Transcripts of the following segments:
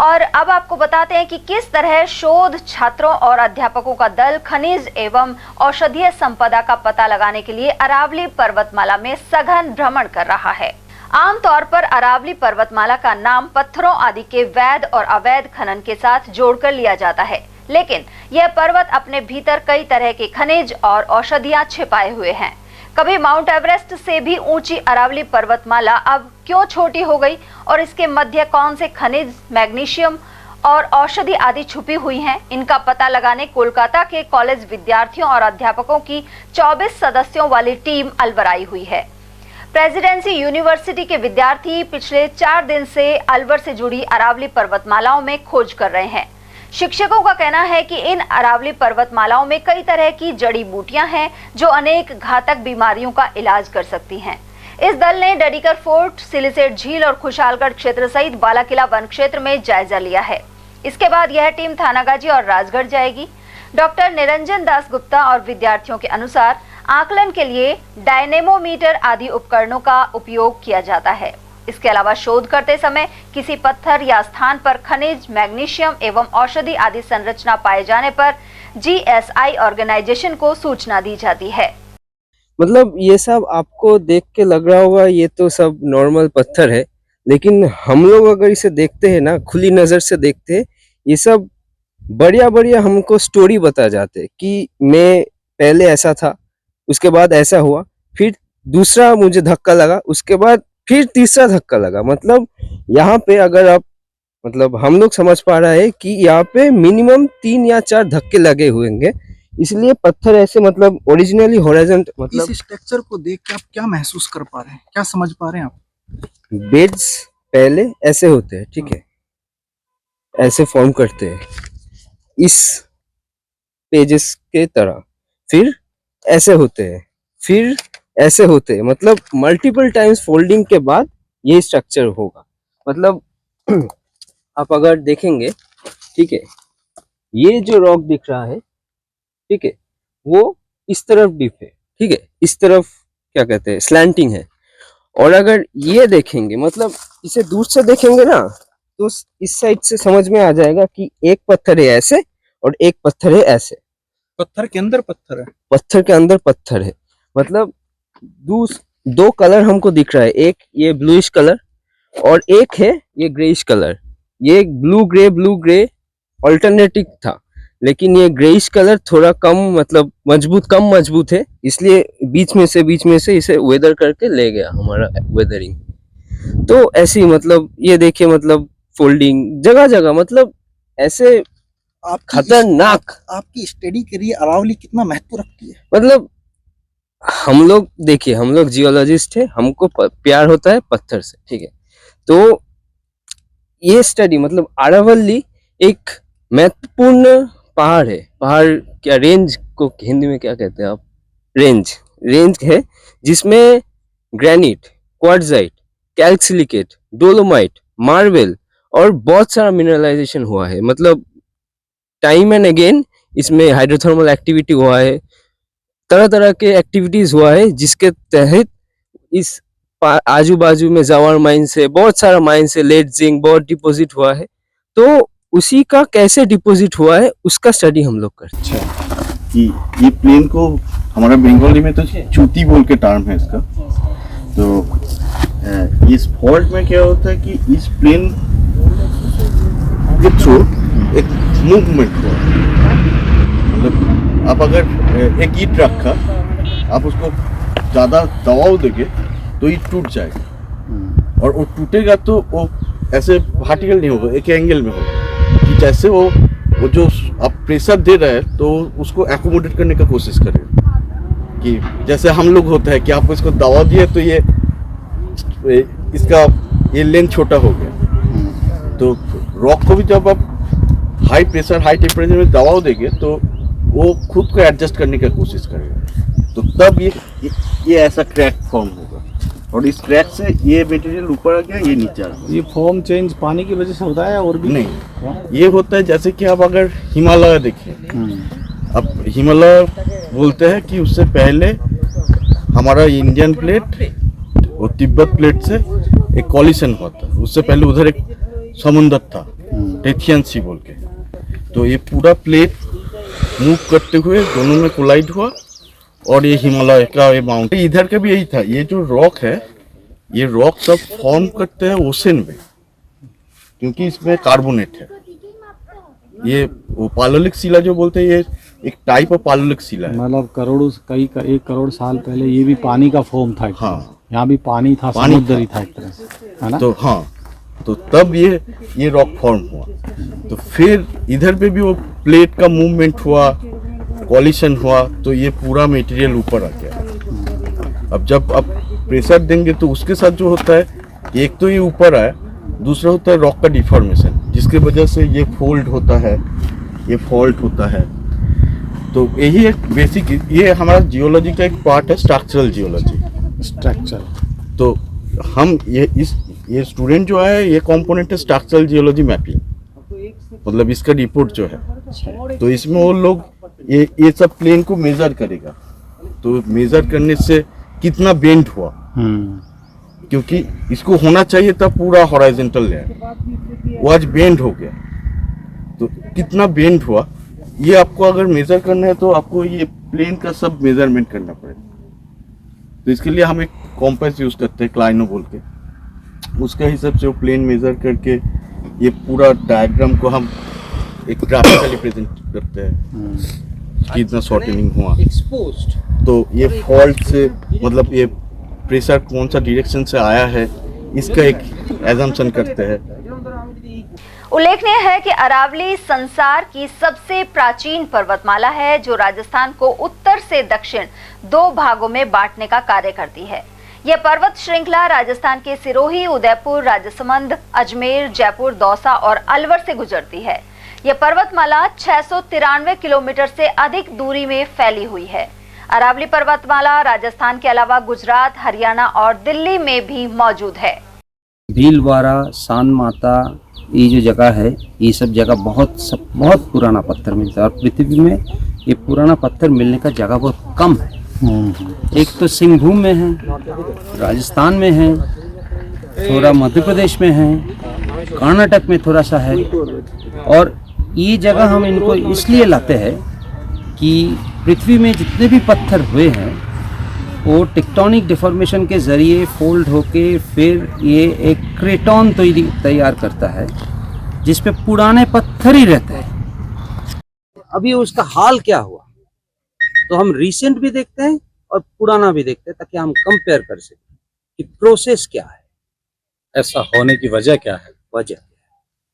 और अब आपको बताते हैं कि किस तरह शोध छात्रों और अध्यापकों का दल खनिज एवं औषधीय संपदा का पता लगाने के लिए अरावली पर्वतमाला में सघन भ्रमण कर रहा है। आमतौर पर अरावली पर्वतमाला का नाम पत्थरों आदि के वैध और अवैध खनन के साथ जोड़कर लिया जाता है, लेकिन यह पर्वत अपने भीतर कई तरह के खनिज और औषधियां छिपाए हुए हैं। कभी माउंट एवरेस्ट से भी ऊंची अरावली पर्वतमाला अब क्यों छोटी हो गई और इसके मध्य कौन से खनिज, मैग्नीशियम और औषधि आदि छुपी हुई हैं, इनका पता लगाने कोलकाता के कॉलेज विद्यार्थियों और अध्यापकों की 24 सदस्यों वाली टीम अलवर आई हुई है। प्रेसिडेंसी यूनिवर्सिटी के विद्यार्थी पिछले 4 दिन से अलवर से जुड़ी अरावली पर्वतमालाओं में खोज कर रहे हैं। शिक्षकों का कहना है कि इन अरावली पर्वतमालाओं में कई तरह की जड़ी बूटियां हैं जो अनेक घातक बीमारियों का इलाज कर सकती हैं। इस दल ने डडीकर फोर्ट, सिलिसेट झील और खुशालगढ़ क्षेत्र सहित बालाकिला वन क्षेत्र में जायजा लिया है। इसके बाद यह टीम थानागाजी और राजगढ़ जाएगी। डॉक्टर निरंजन दास गुप्ता और विद्यार्थियों के अनुसार आकलन के लिए डायनेमोमीटर आदि उपकरणों का उपयोग किया जाता है। इसके अलावा शोध करते समय किसी पत्थर या स्थान पर खनिज, मैग्नीशियम एवं औषधि आदि संरचना पाए जाने पर GSI ऑर्गेनाइजेशन को सूचना दी जाती है। मतलब ये सब आपको देख के लग रहा होगा ये तो सब नॉर्मल पत्थर है, लेकिन हम लोग अगर इसे देखते हैं ना, खुली नजर से देखते हैं, ये सब बढ़िया बढ़िया हमको स्टोरी बता जाते हैं कि मैं पहले ऐसा था, उसके बाद ऐसा हुआ, फिर दूसरा मुझे धक्का लगा, उसके बाद फिर तीसरा धक्का लगा। मतलब यहाँ पे अगर आप मतलब हम लोग समझ पा रहा है कि यहाँ पे मिनिमम 3 या 4 धक्के लगे हुए होंगे, इसलिए पत्थर ऐसे मतलब ओरिजिनली हॉरिजॉन्टल मतलब इस स्ट्रक्चर को देख के आप क्या महसूस कर पा रहे हैं, क्या समझ पा रहे हैं आप? बेड्स पहले ऐसे होते हैं, ठीक है, ऐसे फॉर्म करते हैं इस पेजेस के तरह, फिर ऐसे होते हैं, फिर ऐसे होते हैं, मतलब मल्टीपल टाइम्स फोल्डिंग के बाद ये स्ट्रक्चर होगा। मतलब आप अगर देखेंगे, ठीक है, ये जो रॉक दिख रहा है, ठीक है, वो इस तरफ डिप है, ठीक है, इस तरफ क्या कहते हैं स्लैंटिंग है। और अगर ये देखेंगे, मतलब इसे दूर से देखेंगे ना, तो इस साइड से समझ में आ जाएगा कि एक पत्थर है ऐसे और एक पत्थर है ऐसे। पत्थर के अंदर पत्थर है, पत्थर के अंदर पत्थर है। मतलब 2 कलर हमको दिख रहा है, एक ये ब्लूइश कलर और एक है ये ग्रेइश कलर। ये ब्लू ग्रे अल्टरनेटिव था, लेकिन ये ग्रेइश कलर थोड़ा कम मतलब कम मजबूत है, इसलिए बीच में से इसे वेदर करके ले गया हमारा वेदरिंग। तो ऐसी मतलब ये देखिए, मतलब फोल्डिंग जगह जगह, मतलब ऐसे खतरनाक। आपकी स्टडी के लिए अरावली कितना महत्व रखती है? मतलब हम लोग देखिए, हम लोग जियोलॉजिस्ट है, हमको प्यार होता है पत्थर से, ठीक है, तो ये स्टडी मतलब अरावली एक महत्वपूर्ण पहाड़ है। पहाड़ क्या, रेंज को हिंदी में क्या कहते हैं आप? रेंज है, जिसमें ग्रेनाइट, क्वार्ट्जाइट, कैल्सिलिकेट, डोलोमाइट, मार्बल और बहुत सारा मिनरलाइजेशन हुआ है। मतलब टाइम एंड अगेन इसमें हाइड्रोथर्मल एक्टिविटी हुआ है, तरह तरह के एक्टिविटीज हुआ है, जिसके तहत इस आजू बाजू में जवार माइन से, बहुत सारा माइन से लेड जिंक बहुत डिपॉजिट हुआ है। तो उसी का कैसे डिपॉजिट हुआ है उसका स्टडी हम लोग करते हैं। अच्छा, कि ये प्लेन को हमारा बंगाली में तो चूती बोल के टर्म है इसका। तो इस फॉल्ट में क्या होता है कि इस प्लेन के थ्रू एक मूवमेंट हुआ। मतलब आप अगर एक ईंट रखा, आप उसको ज़्यादा दबाव देंगे तो ईंट टूट जाएगा, और वो टूटेगा तो वो ऐसे वर्टिकल नहीं होगा, एक एंगल में होगा, कि जैसे वो जो आप प्रेशर दे रहे हैं तो उसको एकोमोडेट करने का कोशिश करें। कि जैसे हम लोग होता है कि आप इसको दबाव दिए तो ये इसका ये लेंथ छोटा हो गया। तो रॉक को भी जब आप हाई प्रेशर हाई टेम्परेचर में दबाव देंगे तो वो खुद को एडजस्ट करने का कोशिश करेगा, तो तब ये ऐसा क्रैक फॉर्म होगा, और इस क्रैक से ये मटेरियल ऊपर आ गया, ये नीचे आ गया। ये फॉर्म चेंज पानी की वजह से होता है और भी नहीं, ये होता है जैसे कि आप अगर हिमालय देखिए, अब हिमालय बोलते हैं कि उससे पहले हमारा इंडियन प्लेट और तिब्बत प्लेट से एक कॉलिशन हुआ था, उससे पहले उधर एक समुद्र था, टेथियन सी बोल के। तो ये पूरा प्लेट मूव करते हुए दोनों में कोलाइड हुआ और ये हिमालय का ये माउंटेन, इधर का भी यही था। ये जो रॉक है, ये रॉक सब फॉर्म करते हैं ओशन में, क्योंकि इसमें कार्बोनेट है। ये वो पालोलिक शिला जो बोलते हैं, ये एक टाइप ऑफ पालोलिक शिला है। मतलब एक करोड़ साल पहले ये भी पानी का फोम था। हाँ, यहाँ भी पानी था, पानी समुद्र ही था। था एक तरह से, है ना? तो हाँ, तो तब ये रॉक फॉर्म हुआ। तो फिर इधर पे भी वो प्लेट का मूवमेंट हुआ, कॉलिशन हुआ, तो ये पूरा मटेरियल ऊपर आ गया। अब जब आप प्रेशर देंगे तो उसके साथ जो होता है, एक तो ये ऊपर आया, दूसरा होता है रॉक का डिफॉर्मेशन, जिसके वजह से ये फोल्ड होता है, ये फॉल्ट होता है। तो यही एक बेसिक, ये हमारा जियोलॉजी का एक पार्ट है, स्ट्रक्चरल जियोलॉजी। स्ट्रक्चर। तो हम ये स्टूडेंट जो है, ये कंपोनेंट है स्ट्रक्चरल जियोलॉजी मैपिंग, मतलब इसका रिपोर्ट जो है। तो इसमें वो लोग ये सब प्लेन को मेजर करेगा। तो मेजर करने से कितना बेंड हुआ, क्योंकि इसको होना चाहिए था पूरा हॉराइजॉन्टल लेयर, वो आज बेंड हो गया। तो कितना बेंड हुआ, ये आपको अगर मेजर करना है तो आपको ये प्लेन का सब मेजरमेंट करना पड़ेगा। तो इसके लिए हम एक कॉम्पास यूज करते हैं, क्लाइनो बोल के। उसके हिसाब से वो प्लेन मेजर करके ये पूरा डायग्राम को हम एक ग्राफिकली प्रेजेंट करते हैं, कितना शॉर्टनिंग हुआ। तो ये फॉल्ट से, मतलब ये प्रेशर कौन सा डायरेक्शन से आया है, इसका एक एजम्पशन करते हैं। उल्लेखनीय है कि अरावली संसार की सबसे प्राचीन पर्वतमाला है, जो राजस्थान को उत्तर से दक्षिण 2 भागों में बांटने का कार्य करती है। यह पर्वत श्रृंखला राजस्थान के सिरोही, उदयपुर, राजसमंद, अजमेर, जयपुर, दौसा और अलवर से गुजरती है। यह पर्वतमाला 693 किलोमीटर से अधिक दूरी में फैली हुई है। अरावली पर्वतमाला राजस्थान के अलावा गुजरात, हरियाणा और दिल्ली में भी मौजूद है। भीलवाड़ा, सान माता, ये जो जगह है, ये सब जगह बहुत पुराना पत्थर मिलता है। और पृथ्वी में ये पुराना पत्थर मिलने का जगह बहुत कम है। एक तो सिंहभूम में है, राजस्थान में है, थोड़ा मध्य प्रदेश में है, कर्नाटक में थोड़ा सा है। और ये जगह हम इनको इसलिए लाते हैं कि पृथ्वी में जितने भी पत्थर हुए हैं, वो टेक्टोनिक डिफॉर्मेशन के जरिए फोल्ड होके फिर ये एक क्रेटॉन तैयार करता है, जिस पे पुराने पत्थर ही रहते हैं। अभी उसका हाल क्या हुआ, तो हम रिसेंट भी देखते हैं और पुराना भी देखते हैं, ताकि हम कंपेयर कर सकें कि प्रोसेस क्या है, ऐसा होने की वजह क्या है?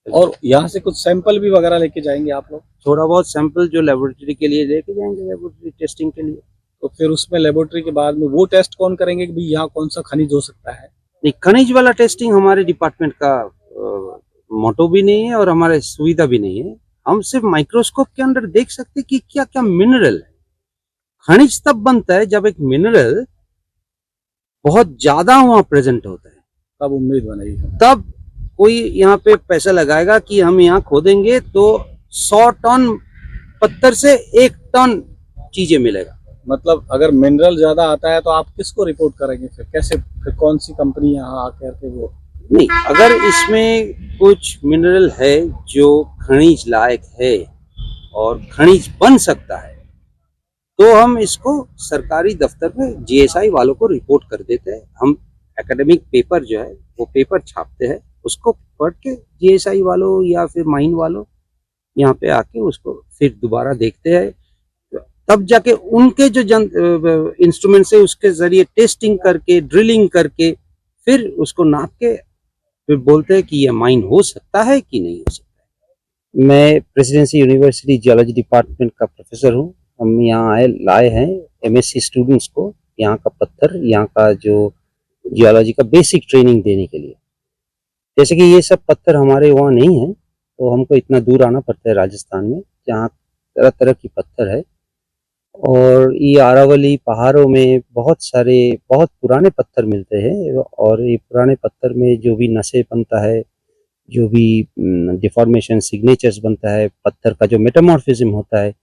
और यहाँ से कुछ सैंपल भी वगैरह लेके जाएंगे आप लोग? थोड़ा बहुत सैंपल जो लेबोरेटरी के लिए लेके जाएंगे, लेबोरेटरी टेस्टिंग के लिए। तो फिर उसमें लेबोरेटरी के बाद में वो टेस्ट कौन करेंगे कि भाई यहाँ कौन सा खनिज हो सकता है? नहीं, खनिज वाला टेस्टिंग हमारे डिपार्टमेंट का मोटो भी नहीं है और हमारे सुविधा भी नहीं है। हम सिर्फ माइक्रोस्कोप के अंदर देख सकते हैं कि क्या क्या मिनरल है। खनिज तब बनता है जब एक मिनरल बहुत ज्यादा वहां प्रेजेंट होता है, तब उम्मीद बनेगी। तब कोई यहाँ पे पैसा लगाएगा कि हम यहाँ खोदेंगे तो 100 टन पत्थर से 1 टन चीजें मिलेगा। मतलब अगर मिनरल ज्यादा आता है तो आप किसको रिपोर्ट करेंगे? फिर कैसे, फिर कौन सी कंपनी यहाँ आकर के वो? नहीं, अगर इसमें कुछ मिनरल है जो खनिज लायक है और खनिज बन सकता है, तो हम इसको सरकारी दफ्तर में जीएसआई वालों को रिपोर्ट कर देते हैं। हम एकेडमिक पेपर जो है वो पेपर छापते हैं, उसको पढ़ के जीएसआई वालों या फिर माइन वालों यहाँ पे आके उसको फिर दोबारा देखते हैं। तब जाके उनके जो इंस्ट्रूमेंट से उसके जरिए टेस्टिंग करके, ड्रिलिंग करके, फिर उसको नाप के फिर बोलते हैं कि ये माइन हो सकता है कि नहीं हो सकता है। मैं प्रेसिडेंसी यूनिवर्सिटी जियोलॉजी डिपार्टमेंट का प्रोफेसर हूँ। हम यहाँ लाए हैं एमएससी स्टूडेंट्स को यहाँ का पत्थर, यहाँ का जो जियोलॉजी का बेसिक ट्रेनिंग देने के लिए। जैसे कि ये सब पत्थर हमारे वहाँ नहीं है, तो हमको इतना दूर आना पड़ता है राजस्थान में, जहाँ तरह तरह की पत्थर है। और ये अरावली पहाड़ों में बहुत सारे बहुत पुराने पत्थर मिलते हैं, और ये पुराने पत्थर में जो भी नसें बनता है, जो भी डिफॉर्मेशन सिग्नेचर्स बनता है, पत्थर का जो मेटामॉर्फिज्म होता है,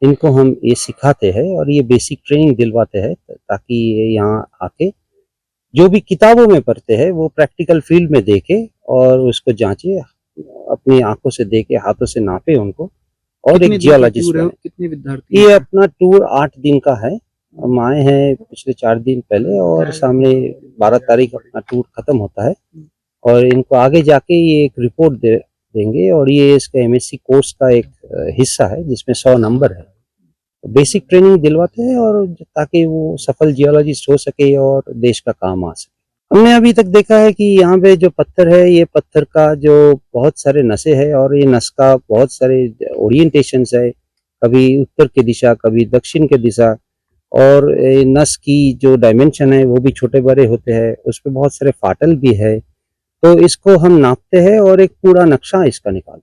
इनको हम ये सिखाते हैं और ये बेसिक ट्रेनिंग दिलवाते हैं, ताकि ये यहाँ आके जो भी किताबों में पढ़ते हैं वो प्रैक्टिकल फील्ड में देखे और उसको जांचे, अपनी आंखों से देखे, हाथों से नापे उनको, और कितने एक दिन का जियोलॉजिस्ट टूर है? बने। कितने विद्यार्थी ये हैं? अपना टूर 8 दिन का है। हम आए हैं पिछले 4 दिन पहले और सामने 12 तारीख अपना टूर खत्म होता है, और इनको आगे जाके ये एक रिपोर्ट देंगे, और ये इसका एमएससी कोर्स का एक हिस्सा है जिसमें 100 नंबर है। बेसिक ट्रेनिंग दिलवाते हैं और ताकि वो सफल जियोलॉजिस्ट हो सके और देश का काम आ सके। हमने अभी तक देखा है कि यहाँ पे जो पत्थर है, ये पत्थर का जो बहुत सारे नसें है, और ये नस का बहुत सारे ओरिएंटेशंस है, कभी उत्तर की दिशा, कभी दक्षिण की दिशा, और नस की जो डायमेंशन है वो भी छोटे बड़े होते हैं, उस पर बहुत सारे फाटल भी है। तो इसको हम नापते हैं और एक पूरा नक्शा इसका निकालते हैं।